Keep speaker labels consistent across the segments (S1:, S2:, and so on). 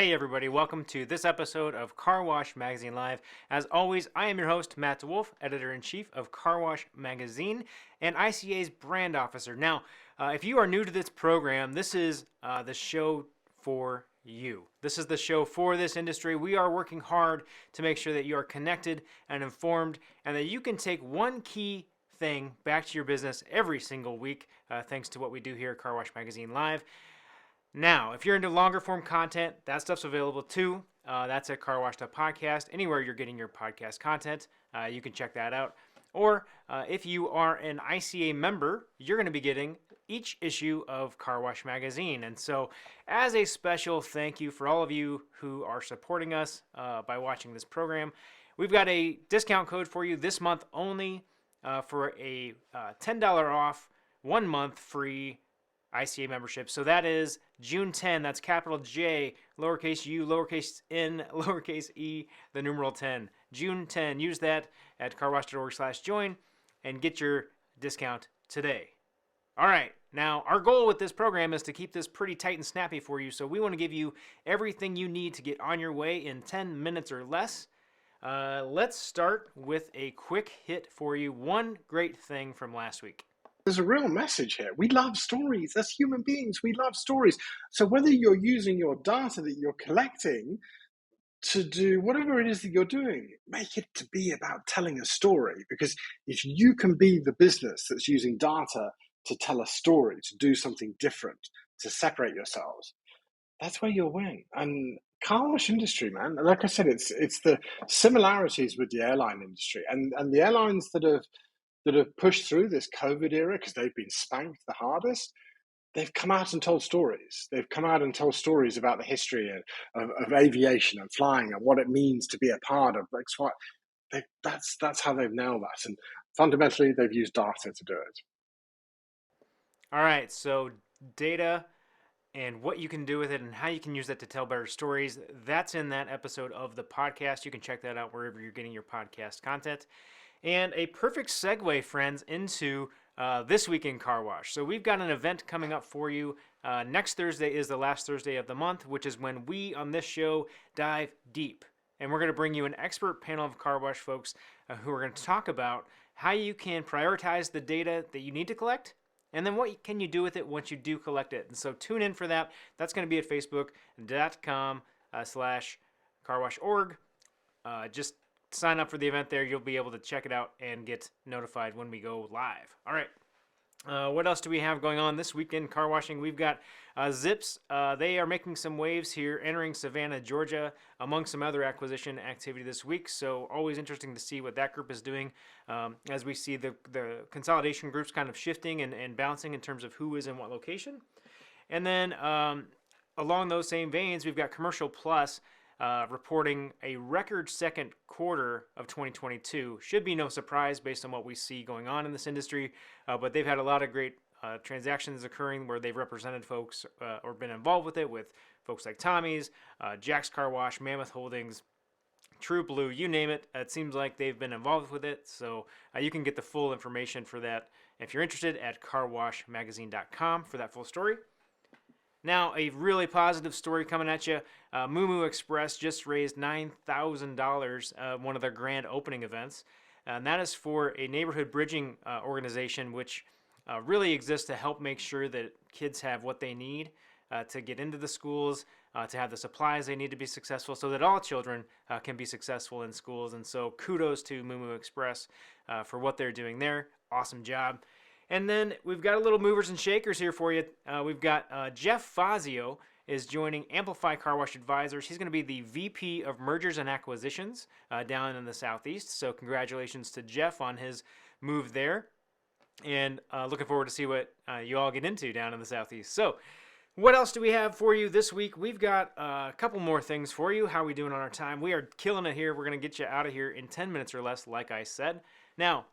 S1: Hey everybody, welcome to this episode of Car Wash Magazine Live. As always, I am your host, Matt DeWolf, Editor-in-Chief of Car Wash Magazine and ICA's brand officer. Now, if you are new to this program, this is the show for you. This is the show for this industry. We are working hard to make sure that you are connected and informed and that you can take one key thing back to your business every single week, thanks to what we do here at Car Wash Magazine Live. Now, if you're into longer form content, that stuff's available too. That's at carwash.podcast. Anywhere you're getting your podcast content, you can check that out. Or if you are an ICA member, you're going to be getting each issue of Car Wash Magazine. And so, as a special thank you for all of you who are supporting us by watching this program, we've got a discount code for you this month only for a $10 off, 1 month free ICA membership. So that is June 10. That's capital J, lowercase u, lowercase n, lowercase e, the numeral 10. June 10. Use that at carwash.org/join and get your discount today. All right. Now, our goal with this program is to keep this pretty tight and snappy for you. So we want to give you everything you need to get on your way in 10 minutes or less. Let's start with a quick hit for you. One great thing from last week.
S2: There's a real message here. We love stories. As human beings, we love stories. So whether you're using your data that you're collecting to do whatever it is that you're doing, make it to be about telling a story. Because if you can be the business that's using data to tell a story, to do something different, to separate yourselves, that's where you'll win. And car wash industry, man, like I said, it's the similarities with the airline industry. And the airlines that have pushed through this COVID era because they've been spanked the hardest, they've come out and told stories. They've come out and told stories about the history of aviation and flying and what it means to be a part of X, Y. That's how they've nailed that. And fundamentally, they've used data to do it.
S1: All right, so data and what you can do with it and how you can use that to tell better stories, that's in that episode of the podcast. You can check that out wherever you're getting your podcast content. And a perfect segue, friends, into this week in Car Wash. So we've got an event coming up for you. Next Thursday is the last Thursday of the month, which is when we on this show dive deep. And we're going to bring you an expert panel of car wash folks who are going to talk about how you can prioritize the data that you need to collect, and then what can you do with it once you do collect it. And so tune in for that. That's going to be at facebook.com/carwashorg. Just sign up for the event there. You'll be able to check it out and get notified when we go live. All right. What else do we have going on this weekend car washing? We've got Zips. They are making some waves here, entering Savannah, Georgia, among some other acquisition activity this week. So always interesting to see what that group is doing as we see the consolidation groups kind of shifting and bouncing in terms of who is in what location. And then along those same veins, we've got Commercial Plus reporting a record second quarter of 2022. Should be no surprise based on what we see going on in this industry, but they've had a lot of great transactions occurring where they've represented folks or been involved with it, with folks like Tommy's, Jack's Car Wash, Mammoth Holdings, True Blue, you name it. It seems like they've been involved with it, so you can get the full information for that if you're interested at carwashmagazine.com for that full story. Now, a really positive story coming at you. Moo Express just raised $9,000, one of their grand opening events. And that is for a neighborhood bridging organization, which really exists to help make sure that kids have what they need to get into the schools, to have the supplies they need to be successful, so that all children can be successful in schools. And so kudos to Moo Express for what they're doing there. Awesome job. And then we've got a little movers and shakers here for you. We've got Jeff Fazio is joining Amplify Car Wash Advisors. He's going to be the VP of Mergers and Acquisitions down in the Southeast. So congratulations to Jeff on his move there. And looking forward to see what you all get into down in the Southeast. So what else do we have for you this week? We've got a couple more things for you. How are we doing on our time? We are killing it here. We're going to get you out of here in 10 minutes or less, like I said. Now,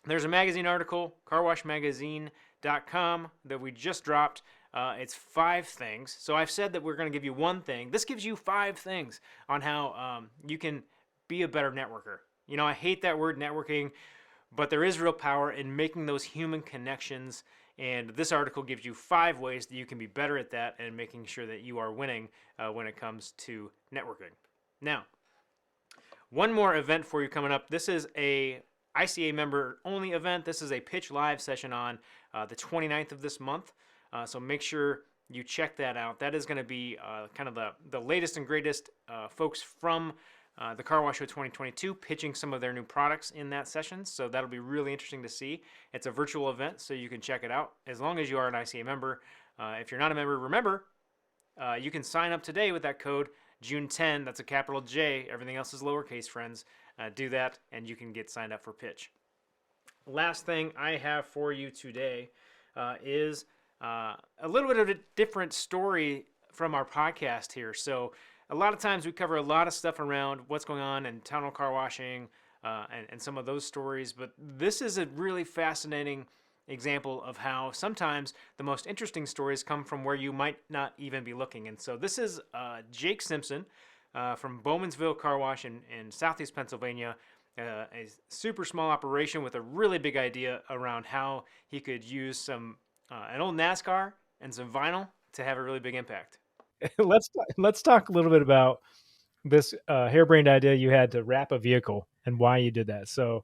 S1: there's a magazine article, carwashmagazine.com, that we just dropped. It's 5 things. So I've said that we're going to give you one thing. This gives you 5 things on how you can be a better networker. You know, I hate that word networking, but there is real power in making those human connections And this article gives you 5 ways that you can be better at that and making sure that you are winning when it comes to networking. Now, one more event for you coming up. This is a ICA member only event. This is a pitch live session on the 29th of this month. So make sure you check that out. That is going to be kind of the latest and greatest folks from the Car Wash Show 2022 pitching some of their new products in that session. So that'll be really interesting to see. It's a virtual event, so you can check it out as long as you are an ICA member. If you're not a member, remember, you can sign up today with that code June 10. That's a capital J. Everything else is lowercase, friends. Do that, and you can get signed up for pitch. Last thing I have for you today is a little bit of a different story from our podcast here. So a lot of times we cover a lot of stuff around what's going on in tunnel car washing and some of those stories, but this is a really fascinating example of how sometimes the most interesting stories come from where you might not even be looking. And so this is Jake Simpson from Bowmansville Car Wash in Southeast Pennsylvania, a super small operation with a really big idea around how he could use an old NASCAR and some vinyl to have a really big impact.
S3: Let's talk a little bit about this harebrained idea you had to wrap a vehicle and why you did that. So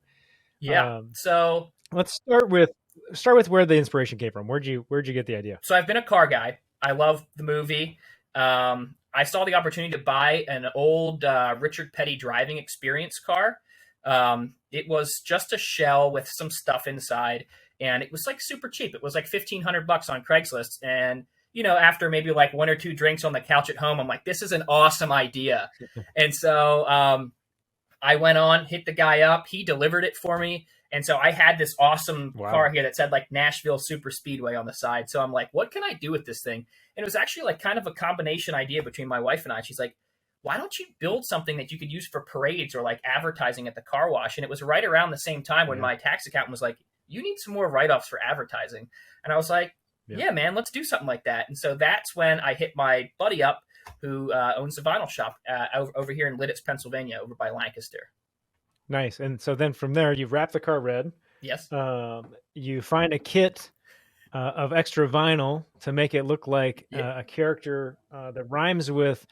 S4: so
S3: let's start with where the inspiration came from. Where'd you get the idea?
S4: So I've been a car guy. I love the movie. I saw the opportunity to buy an old Richard Petty driving experience car. It was just a shell with some stuff inside, and it was like super cheap. It was like $1,500 on Craigslist. And after maybe like 1 or 2 drinks on the couch at home, I'm like, this is an awesome idea. And so I went on, hit the guy up. He delivered it for me. And so I had this awesome car here that said like Nashville Super Speedway on the side. So I'm like, what can I do with this thing? And it was actually like kind of a combination idea between my wife and I. She's like, why don't you build something that you could use for parades or like advertising at the car wash? And it was right around the same time when my tax accountant was like, you need some more write-offs for advertising. And I was like, yeah, man, let's do something like that. And so that's when I hit my buddy up who owns a vinyl shop over here in Lidditz, Pennsylvania, over by Lancaster.
S3: Nice. And so then from there, you wrap the car red.
S4: Yes.
S3: You find a kit of extra vinyl to make it look like a character that rhymes with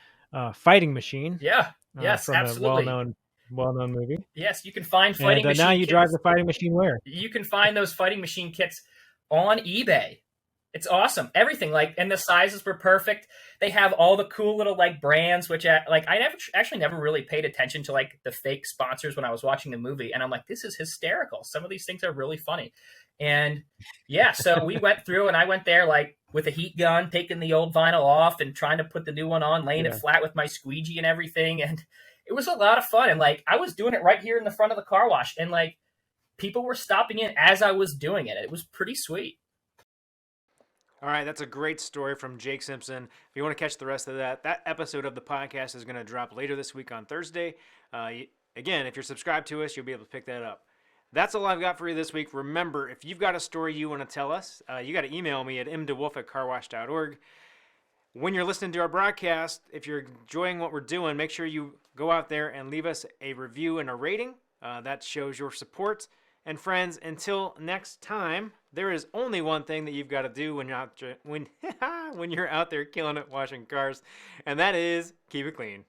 S3: Fighting Machine.
S4: Yeah. Yes,
S3: from
S4: absolutely.
S3: a well-known movie.
S4: Yes, you can find Fighting Machine
S3: now you
S4: kits.
S3: drive the Fighting Machine where?
S4: You can find those Fighting Machine kits on eBay. It's awesome. Everything, and the sizes were perfect. They have all the cool little brands, which I never really paid attention to the fake sponsors when I was watching the movie. And I'm like, this is hysterical. Some of these things are really funny. And yeah, so we went through and I went there with a heat gun, taking the old vinyl off and trying to put the new one on, laying it flat with my squeegee and everything. And it was a lot of fun. And I was doing it right here in the front of the car wash. And people were stopping in as I was doing it. It was pretty sweet.
S1: All right, that's a great story from Jake Simpson. If you want to catch the rest of that episode of the podcast is going to drop later this week on Thursday. Again, if you're subscribed to us, you'll be able to pick that up. That's all I've got for you this week. Remember, if you've got a story you want to tell us, you got to email me at mdewolf@carwash.org. When you're listening to our broadcast, if you're enjoying what we're doing, make sure you go out there and leave us a review and a rating. That shows your support. And friends, until next time, there is only one thing that you've got to do when you're out there killing it washing cars, and that is keep it clean.